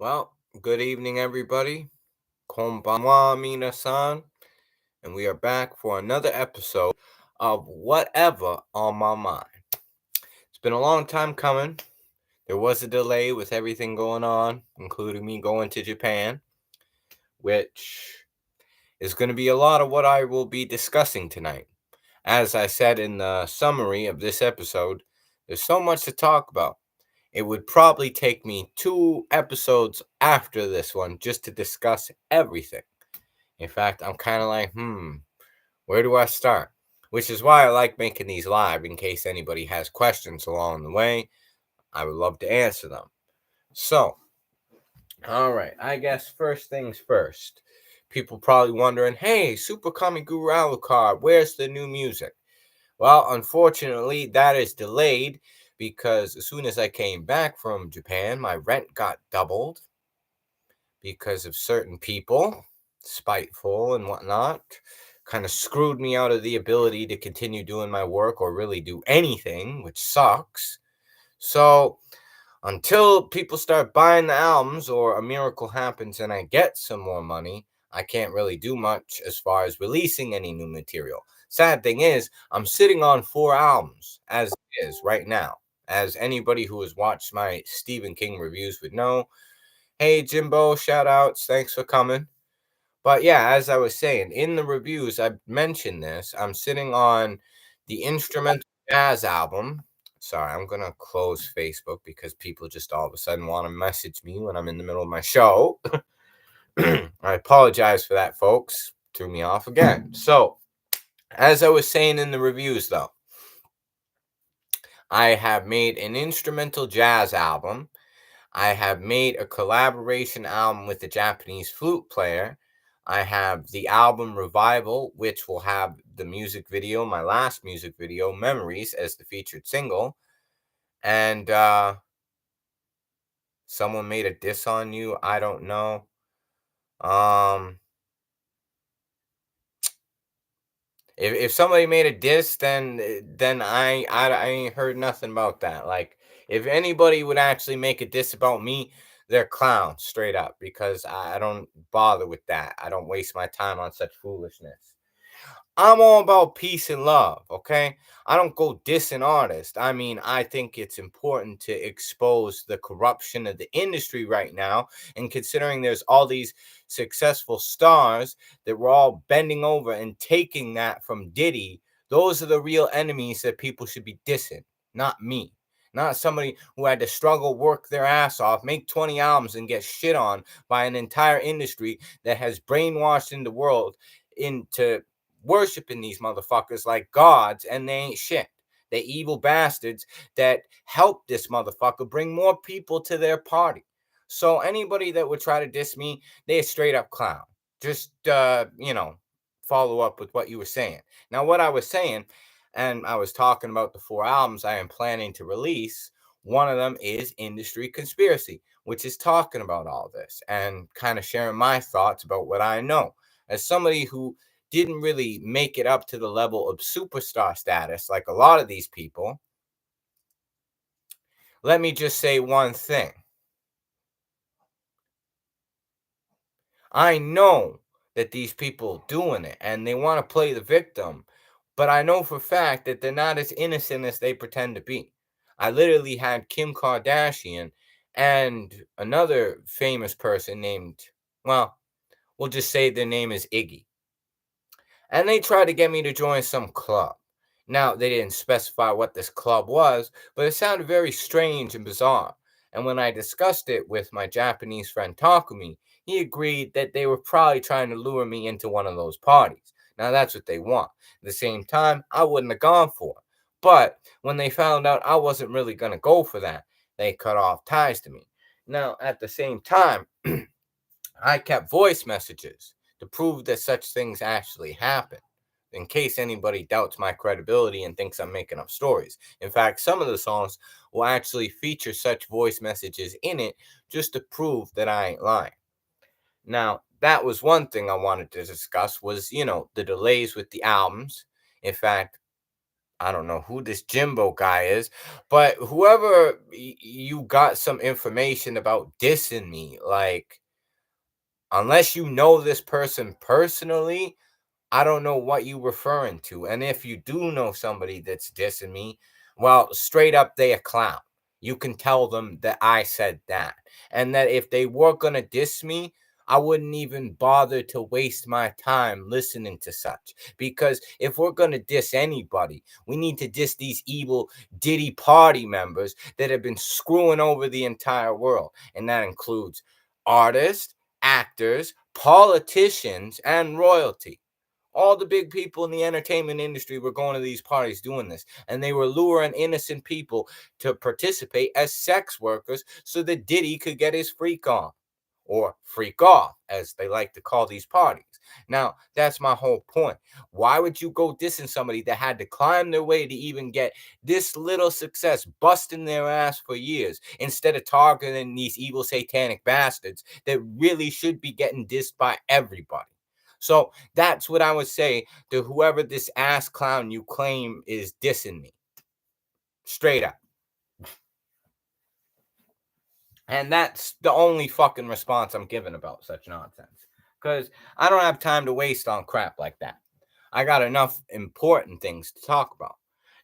Well, good evening, everybody. Konbanwa, minasan. And we are back for another episode of Whatever on My Mind. It's been a long time coming. There was a delay with everything going on, including me going to Japan, which is going to be a lot of what I will be discussing tonight. As I said in the summary of this episode, there's so much to talk about. It would probably take me 2 episodes after this one just to discuss everything. In fact, I'm kind of like, where do I start? Which is why I like making these live in case anybody has questions along the way. I would love to answer them. So, all right, I guess first things first. People probably wondering, hey, Super Kami Guru Alucard, where's the new music? Well, unfortunately, that is delayed because as soon as I came back from Japan, my rent got doubled because of certain people, spiteful and whatnot, kind of screwed me out of the ability to continue doing my work or really do anything, which sucks. So, until people start buying the albums or a miracle happens and I get some more money, I can't really do much as far as releasing any new material. Sad thing is, I'm sitting on 4 albums as it is right now. As anybody who has watched my Stephen King reviews would know, hey Jimbo, shout outs, thanks for coming. But yeah, as I was saying, in the reviews, I mentioned this. I'm sitting on the instrumental jazz album. Sorry, I'm going to close Facebook because people just all of a sudden want to message me when I'm in the middle of my show. I apologize for that, folks. Threw me off again. So, as I was saying in the reviews, though, I have made an instrumental jazz album. I have made a collaboration album with a Japanese flute player. I have the album Revival, which will have the music video, my last music video, Memories, as the featured single. And someone made a diss on you. I don't know. Um, if somebody made a diss, then I ain't heard nothing about that. Like if anybody would actually make a diss about me, they're clowns straight up because I don't bother with that. I don't waste my time on such foolishness. I'm all about peace and love, okay? I don't go dissing artists. I mean, I think it's important to expose the corruption of the industry right now. And considering there's all these successful stars that we're all bending over and taking that from Diddy, those are the real enemies that people should be dissing, not me. Not somebody who had to struggle, work their ass off, make 20 albums, and get shit on by an entire industry that has brainwashed in the world into worshiping these motherfuckers like gods, and they ain't shit. They evil bastards that help this motherfucker bring more people to their party. So anybody that would try to diss me, they a straight up clown. Just follow up with what you were saying. Now, what I was saying, and I was talking about the 4 albums I am planning to release. One of them is Industry Conspiracy, which is talking about all this and kind of sharing my thoughts about what I know. As somebody who didn't really make it up to the level of superstar status like a lot of these people, let me just say one thing. I know that these people doing it and they want to play the victim, but I know for a fact that they're not as innocent as they pretend to be. I literally had Kim Kardashian and another famous person named, well, we'll just say their name is Iggy. And they tried to get me to join some club. Now, they didn't specify what this club was, but it sounded very strange and bizarre. And when I discussed it with my Japanese friend Takumi, he agreed that they were probably trying to lure me into one of those parties. Now, that's what they want. At the same time, I wouldn't have gone for it. But when they found out I wasn't really going to go for that, they cut off ties to me. Now, at the same time, I kept voice messages to prove that such things actually happen, in case anybody doubts my credibility and thinks I'm making up stories. In fact, some of the songs will actually feature such voice messages in it just to prove that I ain't lying. Now, that was one thing I wanted to discuss was, the delays with the albums. In fact, I don't know who this Jimbo guy is, but whoever you got some information about dissing me, like, unless you know this person personally, I don't know what you referring to. And if you do know somebody that's dissing me, well, straight up they a clown. You can tell them that I said that. And that if they were gonna diss me, I wouldn't even bother to waste my time listening to such. Because if we're gonna diss anybody, we need to diss these evil Diddy party members that have been screwing over the entire world. And that includes artists, actors, politicians, and royalty. All the big people in the entertainment industry were going to these parties doing this, and they were luring innocent people to participate as sex workers so that Diddy could get his freak on, or freak off, as they like to call these parties. Now, that's my whole point. Why would you go dissing somebody that had to climb their way to even get this little success, busting their ass for years, instead of targeting these evil satanic bastards that really should be getting dissed by everybody? So that's what I would say to whoever this ass clown you claim is dissing me. Straight up. And that's the only fucking response I'm giving about such nonsense. Because I don't have time to waste on crap like that. I got enough important things to talk about.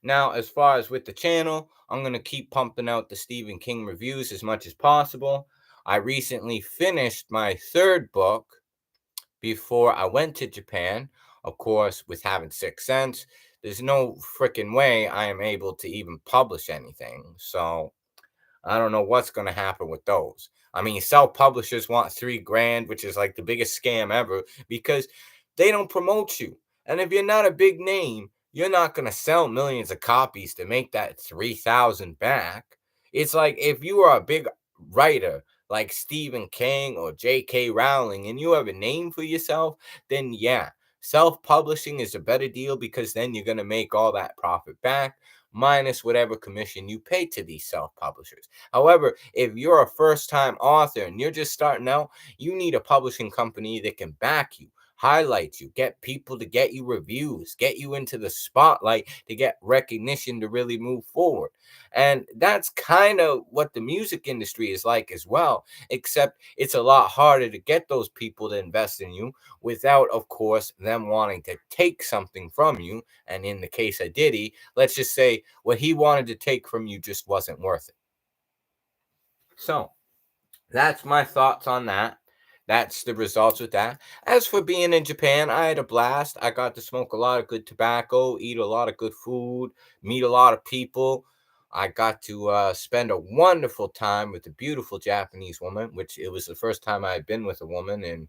Now, as far as with the channel, I'm going to keep pumping out the Stephen King reviews as much as possible. I recently finished my third book before I went to Japan. Of course, with having Sixth Sense, there's no freaking way I am able to even publish anything. So I don't know what's going to happen with those. I mean, self publishers want 3 grand, which is like the biggest scam ever because they don't promote you. And if you're not a big name, you're not going to sell millions of copies to make that 3,000 back. It's like if you are a big writer like Stephen King or J.K. Rowling and you have a name for yourself, then yeah, self publishing is a better deal because then you're going to make all that profit back minus whatever commission you pay to these self publishers. However, if you're a first time author and you're just starting out, you need a publishing company that can back you, highlight you, get people to get you reviews, get you into the spotlight to get recognition to really move forward. And that's kind of what the music industry is like as well, except it's a lot harder to get those people to invest in you without, of course, them wanting to take something from you. And in the case of Diddy, let's just say what he wanted to take from you just wasn't worth it. So that's my thoughts on that. That's the results with that. As for being in Japan, I had a blast. I got to smoke a lot of good tobacco, eat a lot of good food, meet a lot of people. I got to spend a wonderful time with a beautiful Japanese woman, which it was the first time I had been with a woman in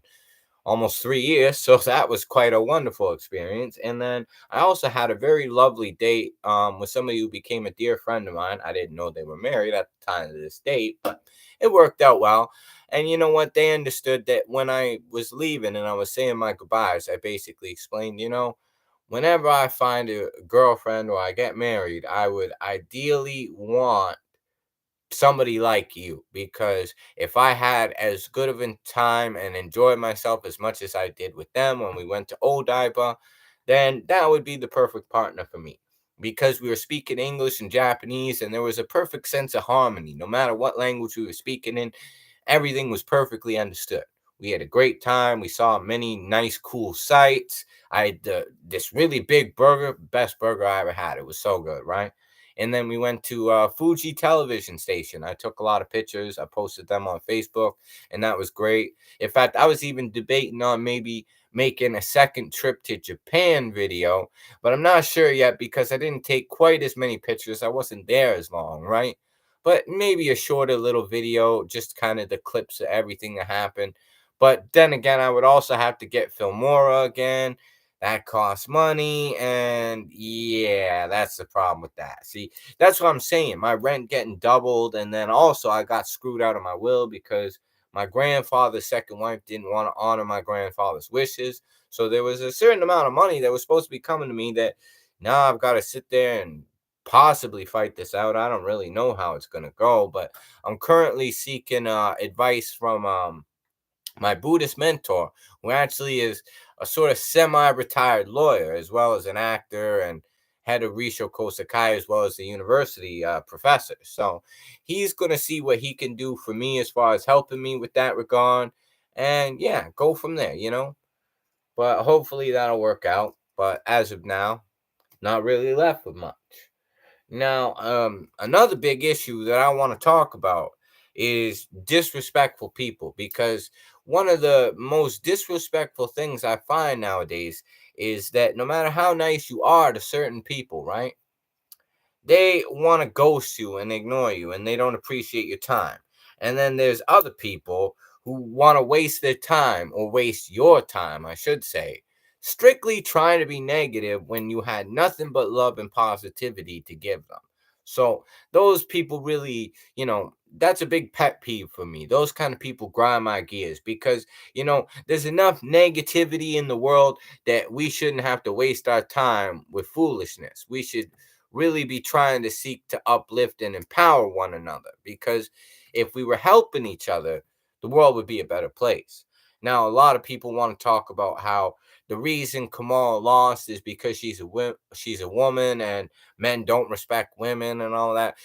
almost 3 years. So that was quite a wonderful experience. And then I also had a very lovely date with somebody who became a dear friend of mine. I didn't know they were married at the time of this date, but it worked out well. And you know what? They understood that when I was leaving and I was saying my goodbyes, I basically explained, whenever I find a girlfriend or I get married, I would ideally want somebody like you, because if I had as good of a time and enjoyed myself as much as I did with them when we went to Odaiba, then that would be the perfect partner for me, because we were speaking English and Japanese and there was a perfect sense of harmony. No matter what language we were speaking in, everything was perfectly understood. We had a great time. We saw many nice, cool sights. I had this really big burger, best burger I ever had. It was so good, right? And then we went to Fuji television station. I took a lot of pictures. I posted them on Facebook, and that was great. In fact, I was even debating on maybe making a second trip to Japan video, but I'm not sure yet because I didn't take quite as many pictures. I wasn't there as long, right? But maybe a shorter little video, just kind of the clips of everything that happened. But then again, I would also have to get Filmora again. That costs money, and yeah, that's the problem with that. See, that's what I'm saying. My rent getting doubled, and then also I got screwed out of my will because my grandfather's second wife didn't want to honor my grandfather's wishes. So there was a certain amount of money that was supposed to be coming to me that now I've got to sit there and possibly fight this out. I don't really know how it's gonna go, but I'm currently seeking advice from my Buddhist mentor, who actually is a sort of semi-retired lawyer as well as an actor and head of Risho Kosakai as well as the university professor. So he's going to see what he can do for me as far as helping me with that regard. And yeah, go from there. But hopefully that'll work out. But as of now, not really left with much. Now, another big issue that I want to talk about is disrespectful people, because one of the most disrespectful things I find nowadays is that no matter how nice you are to certain people, right? They want to ghost you and ignore you, and they don't appreciate your time. And then there's other people who want to waste their time, or waste your time, I should say, strictly trying to be negative when you had nothing but love and positivity to give them. So those people really, that's a big pet peeve for me. Those kind of people grind my gears, because, there's enough negativity in the world that we shouldn't have to waste our time with foolishness. We should really be trying to seek to uplift and empower one another, because if we were helping each other, the world would be a better place. Now, a lot of people want to talk about how the reason Kamal lost is because she's a woman and men don't respect women and all that.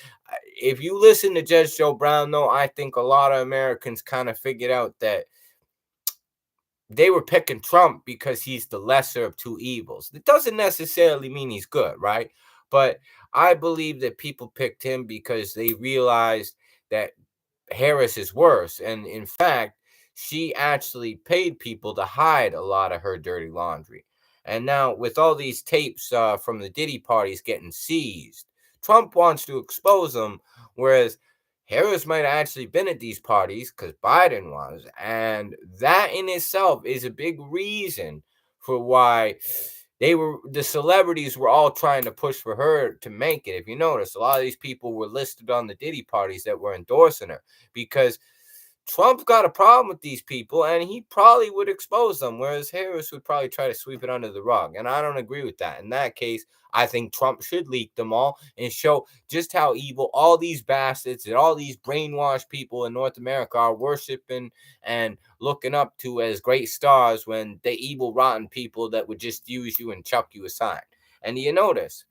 If you listen to Judge Joe Brown, though, I think a lot of Americans kind of figured out that they were picking Trump because he's the lesser of two evils. It doesn't necessarily mean he's good, right? But I believe that people picked him because they realized that Harris is worse. And in fact, she actually paid people to hide a lot of her dirty laundry. And now, with all these tapes from the Diddy parties getting seized, Trump wants to expose them, whereas Harris might have actually been at these parties because Biden was. And that in itself is a big reason for why the celebrities were all trying to push for her to make it. If you notice, a lot of these people were listed on the Diddy parties that were endorsing her, because Trump's got a problem with these people and he probably would expose them, whereas Harris would probably try to sweep it under the rug. And I don't agree with that. In that case, I think Trump should leak them all and show just how evil all these bastards and all these brainwashed people in North America are worshiping and looking up to as great stars, when they evil, rotten people that would just use you and chuck you aside. And you notice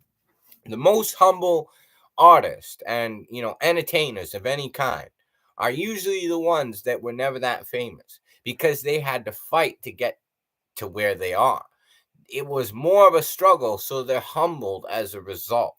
the most humble artists and entertainers of any kind are usually the ones that were never that famous, because they had to fight to get to where they are. It was more of a struggle, so they're humbled as a result.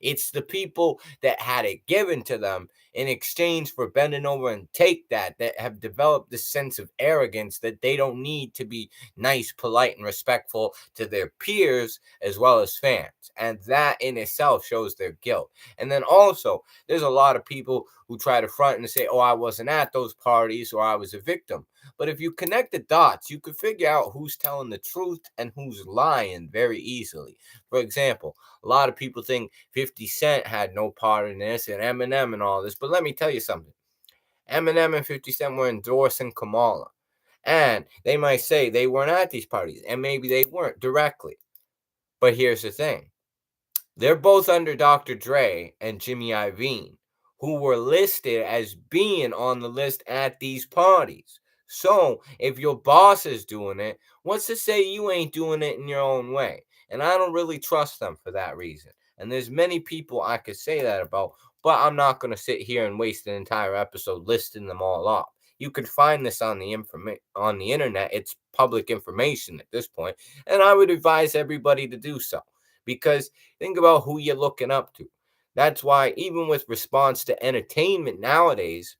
It's the people that had it given to them in exchange for bending over and take that have developed this sense of arrogance that they don't need to be nice, polite, and respectful to their peers as well as fans. And that in itself shows their guilt. And then also, there's a lot of people who try to front and say, oh, I wasn't at those parties, or I was a victim. But if you connect the dots, you could figure out who's telling the truth and who's lying very easily. For example, a lot of people think 50 Cent had no part in this, and Eminem and all this. But let me tell you something. Eminem and 50 Cent were endorsing Kamala. And they might say they weren't at these parties, and maybe they weren't directly. But here's the thing. They're both under Dr. Dre and Jimmy Iovine, who were listed as being on the list at these parties. So, if your boss is doing it, what's to say you ain't doing it in your own way? And I don't really trust them for that reason. And there's many people I could say that about, but I'm not going to sit here and waste an entire episode listing them all off. You could find this on on the internet. It's public information at this point, and I would advise everybody to do so, because think about who you're looking up to. That's why, even with response to entertainment nowadays,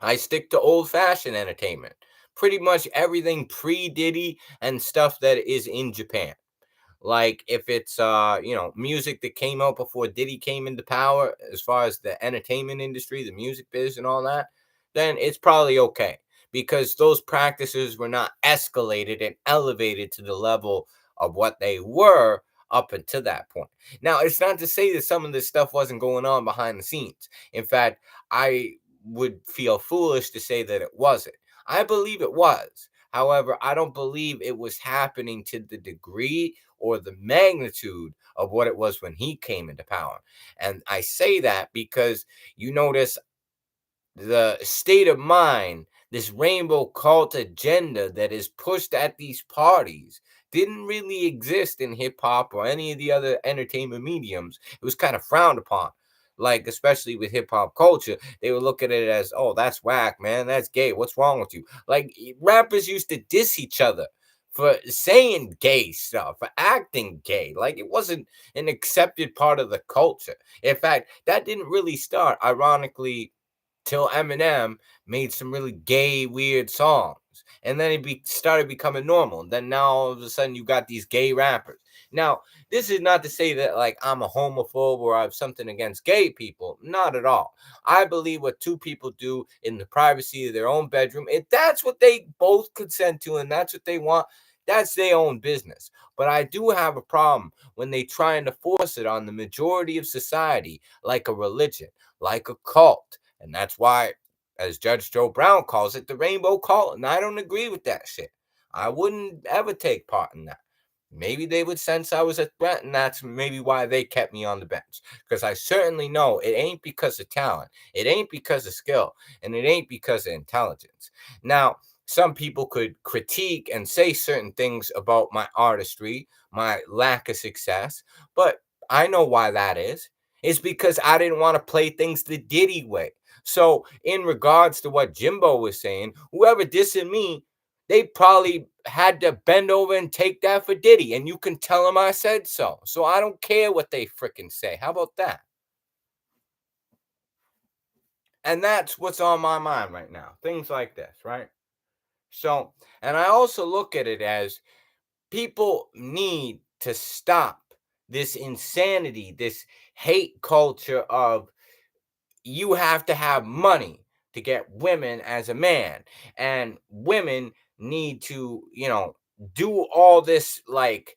I stick to old-fashioned entertainment. Pretty much everything pre-Diddy and stuff that is in Japan. Like if it's music that came out before Diddy came into power, as far as the entertainment industry, the music biz and all that, then it's probably okay, because those practices were not escalated and elevated to the level of what they were up until that point. Now, it's not to say that some of this stuff wasn't going on behind the scenes. In fact, I would feel foolish to say that it wasn't. I believe it was. However, I don't believe it was happening to the degree or the magnitude of what it was when he came into power. And I say that because you notice the state of mind, this rainbow cult agenda that is pushed at these parties didn't really exist in hip hop or any of the other entertainment mediums. It was kind of frowned upon. Like, especially with hip hop culture, they would look at it as, oh, that's whack, man. That's gay. What's wrong with you? Like, rappers used to diss each other for saying gay stuff, for acting gay. Like, it wasn't an accepted part of the culture. In fact, that didn't really start, ironically, till Eminem made some really gay, weird songs. And then started becoming normal. And then now all of a sudden you got these gay rappers. Now, this is not to say that like I'm a homophobe or I have something against gay people. Not at all. I believe what two people do in the privacy of their own bedroom, if that's what they both consent to and that's what they want, that's their own business. But I do have a problem when they trying to force it on the majority of society like a religion, like a cult. And that's why, as Judge Joe Brown calls it, the rainbow cult. And I don't agree with that shit. I wouldn't ever take part in that. Maybe they would sense I was a threat, and that's maybe why they kept me on the bench. Because I certainly know it ain't because of talent, it ain't because of skill, and it ain't because of intelligence. Now, some people could critique and say certain things about my artistry, my lack of success, but I know why that is. It's because I didn't want to play things the Diddy way. So, in regards to what Jimbo was saying, whoever dissing me, they probably had to bend over and take that for Diddy, and you can tell them I said so. So I don't care what they freaking say. How about that? And that's what's on my mind right now. Things like this, right? So, and I also look at it as people need to stop this insanity, this hate culture of you have to have money to get women as a man, and women need to, do all this like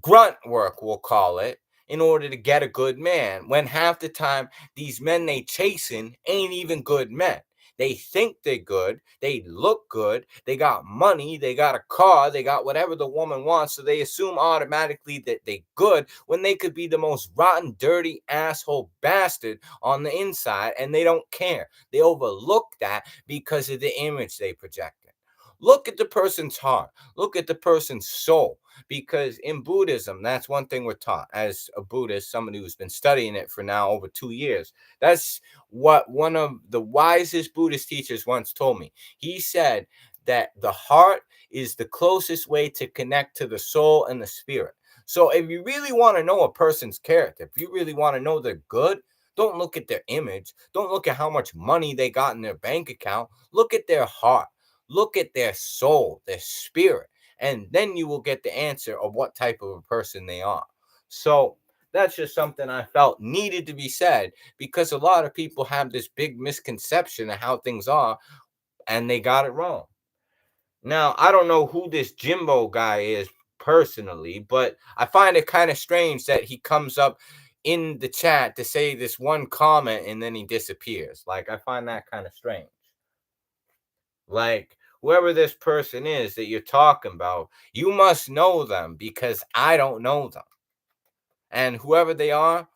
grunt work, we'll call it, in order to get a good man. When half the time these men they chasing ain't even good men. They think they're good, they look good, they got money, they got a car, they got whatever the woman wants, so they assume automatically that they good when they could be the most rotten, dirty asshole bastard on the inside, and they don't care. They overlook that because of the image they projected. Look at the person's heart. Look at the person's soul. Because in Buddhism, that's one thing we're taught as a Buddhist, somebody who's been studying it for now over 2 years. That's what one of the wisest Buddhist teachers once told me. He said that the heart is the closest way to connect to the soul and the spirit. So if you really want to know a person's character, if you really want to know they're good, don't look at their image. Don't look at how much money they got in their bank account. Look at their heart. Look at their soul, their spirit, and then you will get the answer of what type of a person they are. So that's just something I felt needed to be said because a lot of people have this big misconception of how things are and they got it wrong. Now, I don't know who this Jimbo guy is personally, but I find it kind of strange that he comes up in the chat to say this one comment and then he disappears. Like, I find that kind of strange. Like, whoever this person is that you're talking about, you must know them because I don't know them. And whoever they are,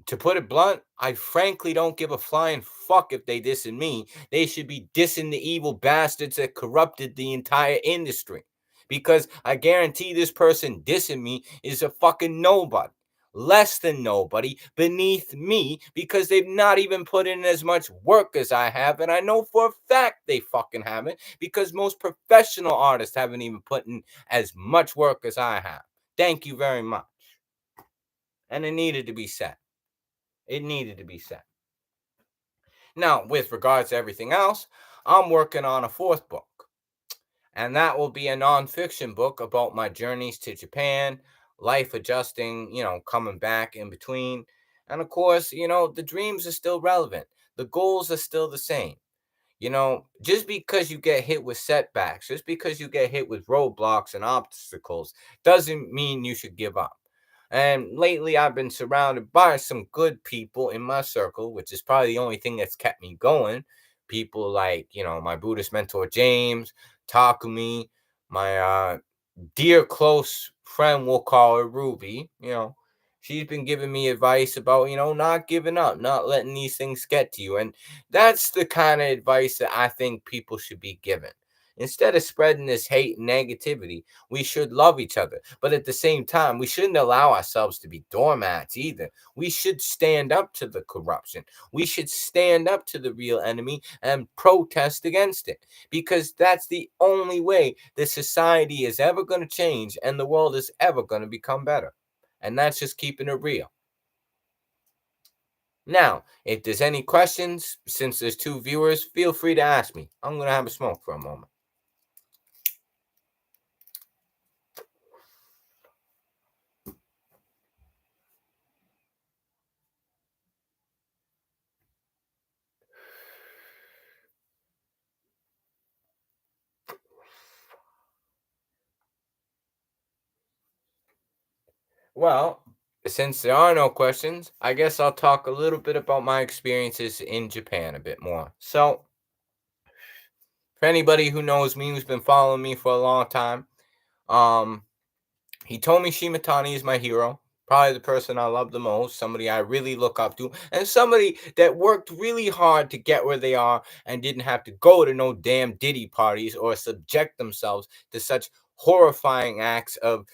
to put it blunt, I frankly don't give a flying fuck if they dissing me. They should be dissing the evil bastards that corrupted the entire industry. Because I guarantee this person dissing me is a fucking nobody. Less than nobody, beneath me, because they've not even put in as much work as I have. And I know for a fact they fucking haven't, because most professional artists haven't even put in as much work as I have. Thank you very much. And it needed to be said. It needed to be said. Now, with regards to everything else, I'm working on a fourth book. And that will be a nonfiction book about my journeys to Japan, life adjusting, coming back in between. And of course, the dreams are still relevant. The goals are still the same. Just because you get hit with setbacks, just because you get hit with roadblocks and obstacles, doesn't mean you should give up. And lately, I've been surrounded by some good people in my circle, which is probably the only thing that's kept me going. People like, my Buddhist mentor, James, Takumi, my dear close friend, we'll call her Ruby. She's been giving me advice about, not giving up, not letting these things get to you. And that's the kind of advice that I think people should be given. Instead of spreading this hate and negativity, we should love each other. But at the same time, we shouldn't allow ourselves to be doormats either. We should stand up to the corruption. We should stand up to the real enemy and protest against it, because that's the only way this society is ever going to change and the world is ever going to become better. And that's just keeping it real. Now, if there's any questions, since there's two viewers, feel free to ask me. I'm going to have a smoke for a moment. Well, since there are no questions, I guess I'll talk a little bit about my experiences in Japan a bit more. So, for anybody who knows me, who's been following me for a long time, um, Hitomi Shimatani is my hero. Probably the person I love the most, somebody I really look up to, and somebody that worked really hard to get where they are and didn't have to go to no damn Diddy parties or subject themselves to such horrifying acts of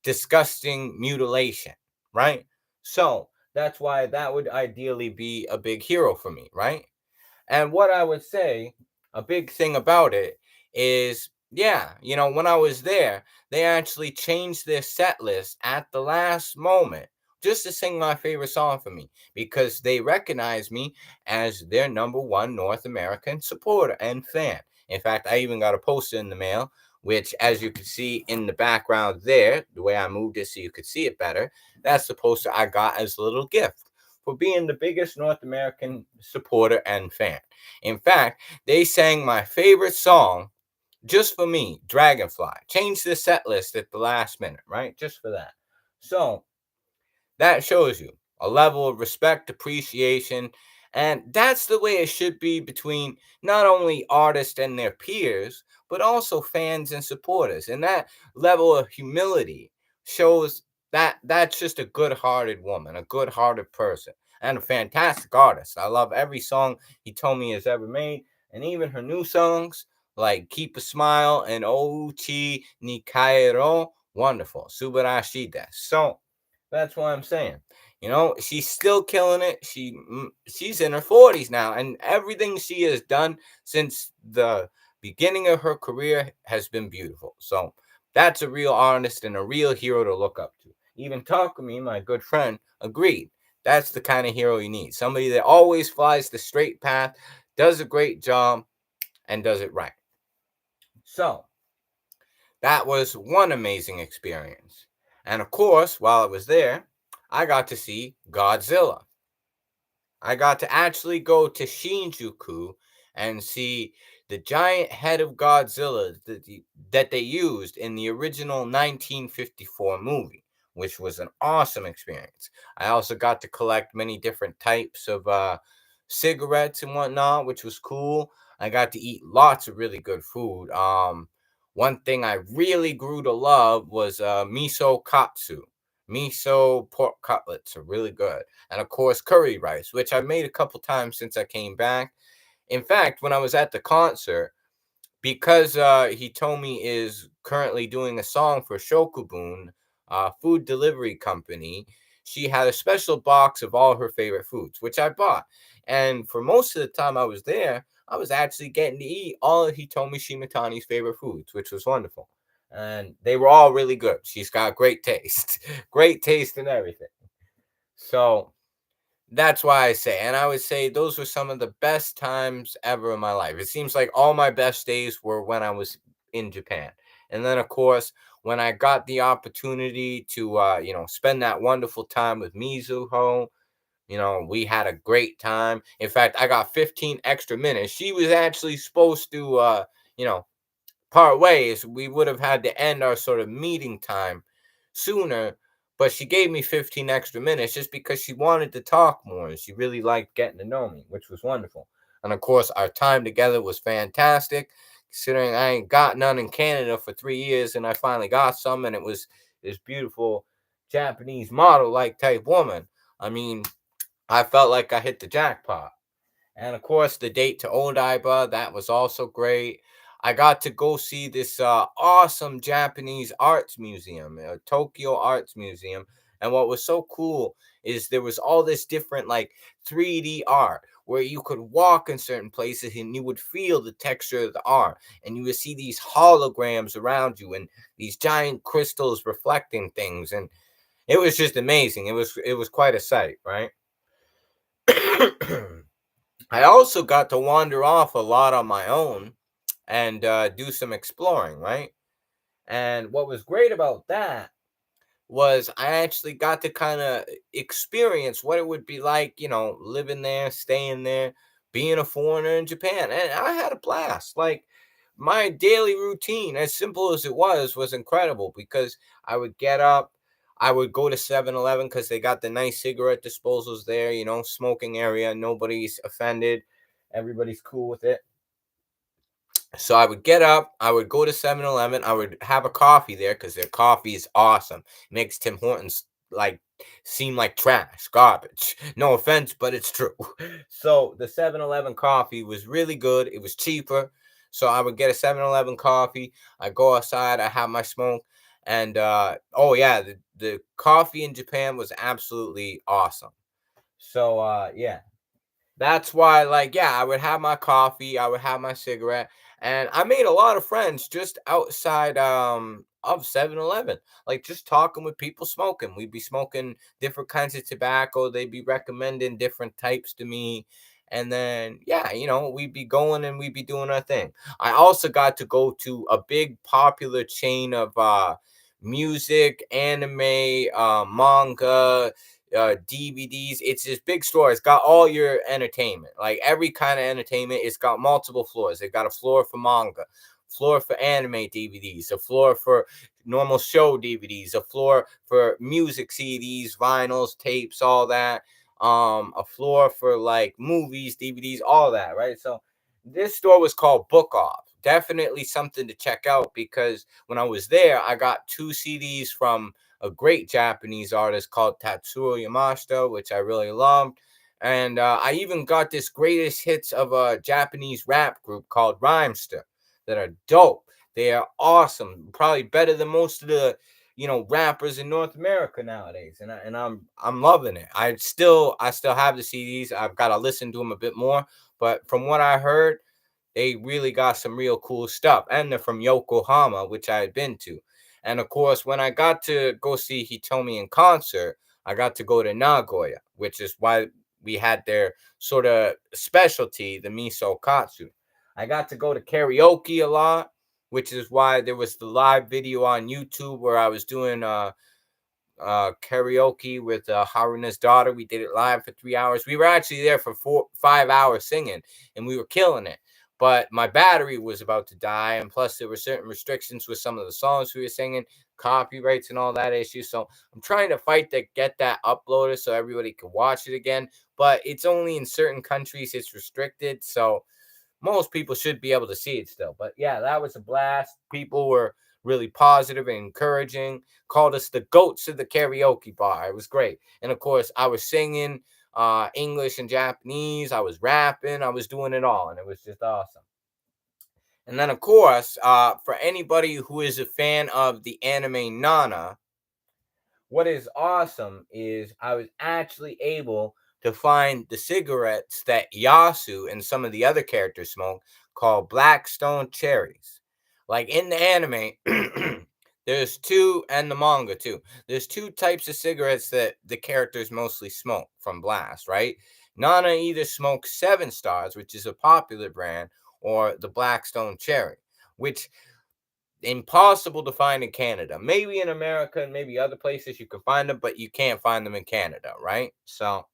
disgusting mutilation, right? So that's why that would ideally be a big hero for me, right? And what I would say, a big thing about it is, yeah, when I was there, they actually changed their set list at the last moment just to sing my favorite song for me, because they recognize me as their number one North American supporter and fan. In fact, I even got a poster in the mail, which, as you can see in the background there, the way I moved it so you could see it better, that's the poster I got as a little gift for being the biggest North American supporter and fan. In fact, they sang my favorite song just for me, Dragonfly. Changed the set list at the last minute, right? Just for that. So that shows you a level of respect, appreciation, and that's the way it should be between not only artists and their peers, but also fans and supporters. And that level of humility shows that that's just a good-hearted woman, a good-hearted person, and a fantastic artist. I love every song Hitomi has ever made, and even her new songs like Keep a Smile and Ouchi ni Kaero, wonderful. Subarashi desu. So that's what I'm saying. She's still killing it. She's in her 40s now, and everything she has done since the beginning of her career has been beautiful. So that's a real artist and a real hero to look up to. Even Takumi, my good friend, agreed. That's the kind of hero you need. Somebody that always flies the straight path, does a great job, and does it right. So that was one amazing experience. And of course, while I was there, I got to see Godzilla. I got to actually go to Shinjuku and see the giant head of Godzilla that they used in the original 1954 movie, which was an awesome experience. I also got to collect many different types of cigarettes and whatnot, which was cool. I got to eat lots of really good food. One thing I really grew to love was miso katsu. Miso pork cutlets are really good, and of course curry rice, which I've made a couple times since I came back. In fact, when I was at the concert, because Hitomi is currently doing a song for Shokubun, food delivery company, she had a special box of all her favorite foods, which I bought. And for most of the time I was there, I was actually getting to eat all of Hitomi Shimatani's favorite foods, which was wonderful. And they were all really good. She's got great taste, great taste in everything. So that's why I say, and I would say those were some of the best times ever in my life. It seems like all my best days were when I was in Japan. And then, of course, when I got the opportunity to, spend that wonderful time with Mizuho, we had a great time. In fact, I got 15 extra minutes. She was actually supposed to, part ways. We would have had to end our sort of meeting time sooner, but she gave me 15 extra minutes just because she wanted to talk more and she really liked getting to know me, which was wonderful. And of course, our time together was fantastic, considering I ain't got none in Canada for 3 years and I finally got some, and it was this beautiful Japanese model like type woman. I mean, I felt like I hit the jackpot. And of course, the date to Odaiba, that was also great. I got to go see this awesome Japanese arts museum, Tokyo Arts Museum. And what was so cool is there was all this different like 3D art where you could walk in certain places and you would feel the texture of the art, and you would see these holograms around you and these giant crystals reflecting things, and it was just amazing. It was quite a sight, right? I also got to wander off a lot on my own and do some exploring, right? And what was great about that was I actually got to kind of experience what it would be like, living there, staying there, being a foreigner in Japan. And I had a blast. Like, my daily routine, as simple as it was incredible because I would get up, I would go to 7-Eleven because they got the nice cigarette disposals there, smoking area. Nobody's offended. Everybody's cool with it. So I would get up, I would go to 7-Eleven, I would have a coffee there because their coffee is awesome. It makes Tim Hortons like seem like trash, garbage. No offense, but it's true. So the 7-Eleven coffee was really good. It was cheaper. So I would get a 7-Eleven coffee. I go outside, I have my smoke. And oh yeah, the coffee in Japan was absolutely awesome. So yeah, that's why, like, yeah, I would have my coffee, I would have my cigarette, and I made a lot of friends just outside of 7-Eleven. Like, just talking with people smoking. We'd be smoking different kinds of tobacco, they'd be recommending different types to me. And then, yeah, we'd be going and we'd be doing our thing. I also got to go to a big popular chain of music, anime, manga, DVDs. It's this big store. It's got all your entertainment, like every kind of entertainment. It's got multiple floors. They've got a floor for manga, floor for anime DVDs, a floor for normal show DVDs, a floor for music CDs, vinyls, tapes, all that. A floor for like movies, DVDs, all that, right? So this store was called Book Off. Definitely something to check out because when I was there, I got two CDs from a great Japanese artist called Tatsuro Yamashita, which I really loved. And I even got this greatest hits of a Japanese rap group called Rhymester that are dope. They are awesome, probably better than most of the rappers in North America nowadays. And I'm loving it. I still have the CDs. I've got to listen to them a bit more, but from what I heard, they really got some real cool stuff. And they're from Yokohama, which I had been to. And of course, when I got to go see Hitomi in concert, I got to go to Nagoya, which is why we had their sort of specialty, the miso katsu. I got to go to karaoke a lot, which is why there was the live video on YouTube where I was doing karaoke with Haruna's daughter. We did it live for 3 hours. We were actually there for 5 hours singing, and we were killing it. But my battery was about to die, and plus there were certain restrictions with some of the songs we were singing, copyrights and all that issue. So I'm trying to fight to get that uploaded so everybody can watch it again. But it's only in certain countries it's restricted. So most people should be able to see it still. But yeah, that was a blast. People were really positive and encouraging. Called us the goats of the karaoke bar. It was great. And of course, I was singing English and Japanese. I was rapping. I was doing it all, and it was just awesome. And then, of course, for anybody who is a fan of the anime Nana, what is awesome is I was actually able to find the cigarettes that Yasu and some of the other characters smoke called Blackstone cherries. Like in the anime, there's two, and the manga too. There's two types of cigarettes that the characters mostly smoke from Blast, right? Nana either smokes Seven Stars, which is a popular brand, or the Blackstone cherry, which impossible to find in Canada. Maybe in America and maybe other places you can find them, but you can't find them in Canada, right? So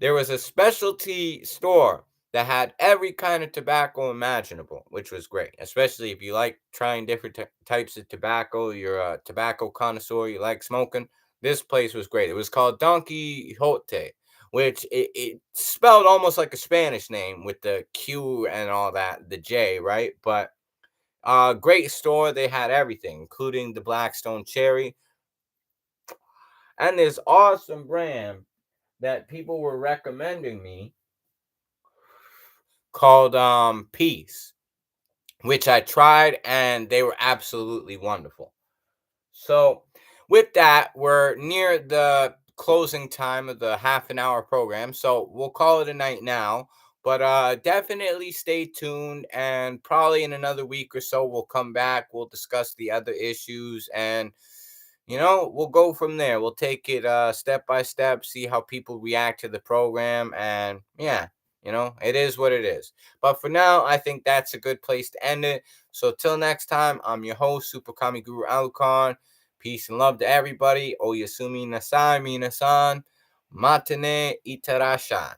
there was a specialty store that had every kind of tobacco imaginable, which was great, especially if you like trying different types of tobacco. You're a tobacco connoisseur, you like smoking. This place was great. It was called Don Quixote, which it spelled almost like a Spanish name with the Q and all that, the J, right? But great store. They had everything, including the Blackstone Cherry. And this awesome brand that people were recommending me called Peace, which I tried and they were absolutely wonderful. So, with that, we're near the closing time of the half an hour program. So, we'll call it a night now. But definitely stay tuned. And probably in another week or so, we'll come back. We'll discuss the other issues. And, we'll go from there. We'll take it step by step, see how people react to the program. And yeah, it is what it is. But for now, I think that's a good place to end it. So, till next time, I'm your host, Super Kami Guru Alucard. Peace and love to everybody. Oyasumi nasai minasan. Matane itarashai.